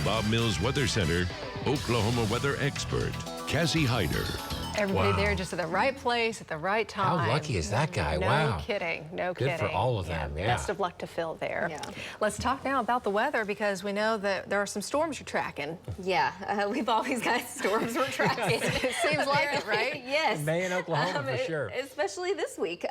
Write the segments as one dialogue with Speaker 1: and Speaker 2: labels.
Speaker 1: Bob Mills Weather Center, Oklahoma weather expert, Cassie Heiter.
Speaker 2: Everybody there just at the right place at the right time.
Speaker 3: How lucky is that guy?
Speaker 2: No kidding. No kidding.
Speaker 3: Good for all of them, yeah.
Speaker 2: Best of luck to Phil there. Yeah. Let's talk now about the weather because we know that there are some storms you're tracking.
Speaker 4: Yeah, we've always got storms we're tracking.
Speaker 2: It seems like it, right?
Speaker 4: Yes.
Speaker 3: May in Oklahoma for sure.
Speaker 4: Especially this week.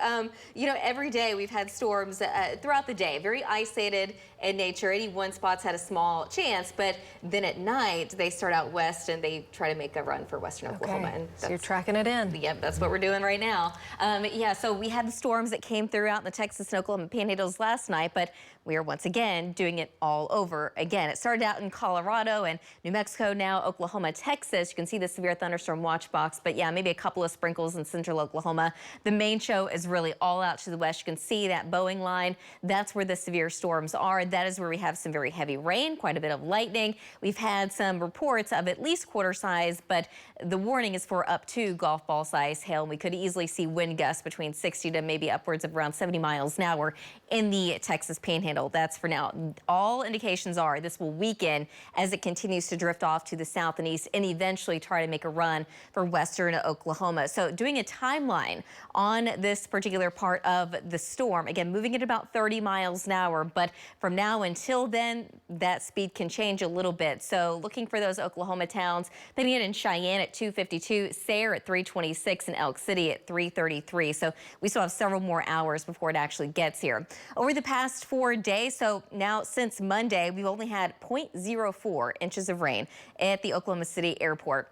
Speaker 4: You know, every day we've had storms throughout the day, very isolated in nature. Any one spot's had a small chance, but then at night they start out west and they try to make a run for western Oklahoma. And
Speaker 2: so you're tracking it in.
Speaker 4: Yep, that's what we're doing right now. Yeah, so we had the storms that came throughout in the Texas and Oklahoma panhandles last night, but we are once again doing it all over again. It started out in Colorado and New Mexico, now Oklahoma, Texas. You can see the severe thunderstorm watch box, but yeah, maybe a couple of sprinkles in central Oklahoma. The main show is really all out to the west. You can see that Boeing line. That's where the severe storms are. That is where we have some very heavy rain, quite a bit of lightning. We've had some reports of at least quarter size, but the warning is for up to golf ball size hail. We could easily see wind gusts between 60 to maybe upwards of around 70 miles an hour in the Texas panhandle. That's for now. All indications are this will weaken as it continues to drift off to the south and east and eventually try to make a run for western Oklahoma. So doing a timeline on this particular part of the storm, again, moving at about 30 miles an hour, but from now until then, that speed can change a little bit. So looking for those Oklahoma towns, putting it in Cheyenne at 252, Sayre at 326, and Elk City at 333. So we still have several more hours before it actually gets here. Over the past 4 days, so now since Monday, we've only had 0.04 inches of rain at the Oklahoma City airport.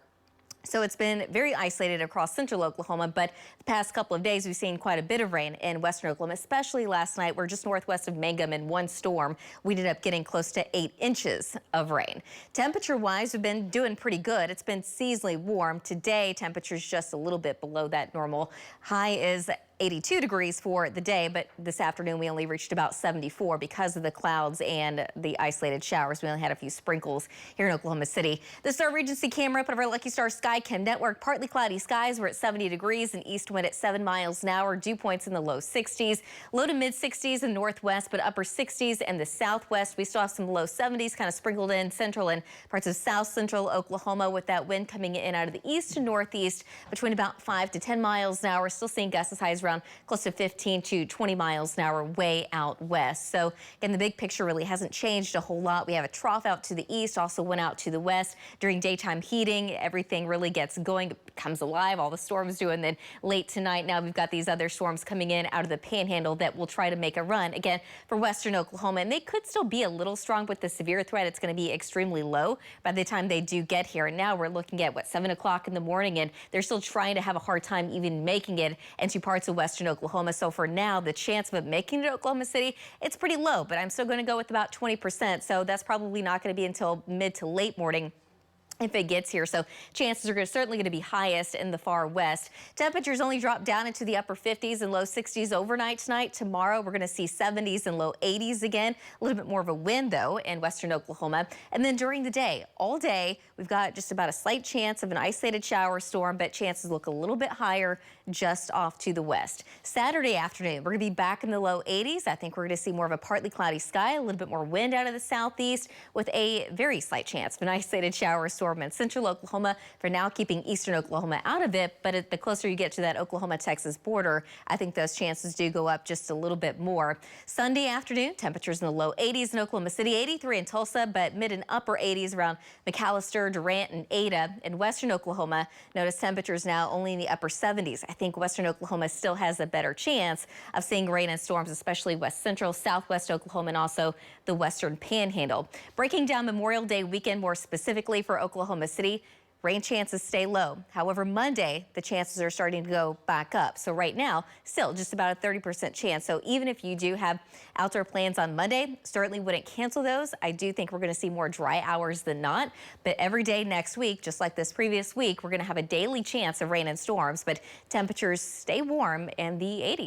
Speaker 4: So it's been very isolated across central Oklahoma, but the past couple of days we've seen quite a bit of rain in western Oklahoma, especially last night. We're just northwest of Mangum in one storm. We ended up getting close to 8 inches of rain. Temperature-wise, we've been doing pretty good. It's been seasonally warm. Today, temperature's just a little bit below that normal. High is 82 degrees for the day, but this afternoon we only reached about 74 because of the clouds and the isolated showers. We only had a few sprinkles here in Oklahoma City. The Star Regency camera up of our Lucky Star Sky Cam network. Partly cloudy skies. We're at 70 degrees and east wind at 7 miles an hour. Dew points in the low 60s. Low to mid 60s in northwest, but upper 60s in the southwest. We still have some low 70s kind of sprinkled in central and parts of south central Oklahoma with that wind coming in out of the east to northeast between about 5 to 10 miles an hour. Still seeing gusts as high as around close to 15 to 20 miles an hour way out west. So again, the big picture really hasn't changed a whole lot. We have a trough out to the east, also went out to the west. During daytime heating, everything really gets going, comes alive, all the storms do. And then late tonight, now we've got these other storms coming in out of the panhandle that will try to make a run again for western Oklahoma. And they could still be a little strong with the severe threat. It's going to be extremely low by the time they do get here. And now we're looking at 7 o'clock in the morning, and they're still trying to have a hard time even making it into parts of western Oklahoma. So for now, the chance of it making it to Oklahoma City, it's pretty low, but I'm still going to go with about 20%. So that's probably not going to be until mid to late morning if it gets here. So chances are certainly going to be highest in the far west. Temperatures only drop down into the upper 50s and low 60s overnight tonight. Tomorrow we're going to see 70s and low 80s again. A little bit more of a wind though in western Oklahoma. And then during the day, all day, we've got just about a slight chance of an isolated shower storm, but chances look a little bit higher just off to the west. Saturday afternoon, we're going to be back in the low 80s. I think we're going to see more of a partly cloudy sky, a little bit more wind out of the southeast with a very slight chance of an isolated shower storm in central Oklahoma. For now, keeping eastern Oklahoma out of it, but the closer you get to that Oklahoma-Texas border, I think those chances do go up just a little bit more. Sunday afternoon, temperatures in the low 80s in Oklahoma City, 83 in Tulsa, but mid and upper 80s around McAllister, Durant, and Ada. In western Oklahoma, notice temperatures now only in the upper 70s. I think western Oklahoma still has a better chance of seeing rain and storms, especially west central, southwest Oklahoma, and also the western panhandle. Breaking down Memorial Day weekend more specifically for Oklahoma City, rain chances stay low. However, Monday, the chances are starting to go back up. So right now, still just about a 30% chance. So even if you do have outdoor plans on Monday, certainly wouldn't cancel those. I do think we're going to see more dry hours than not. But every day next week, just like this previous week, we're going to have a daily chance of rain and storms. But temperatures stay warm in the 80s.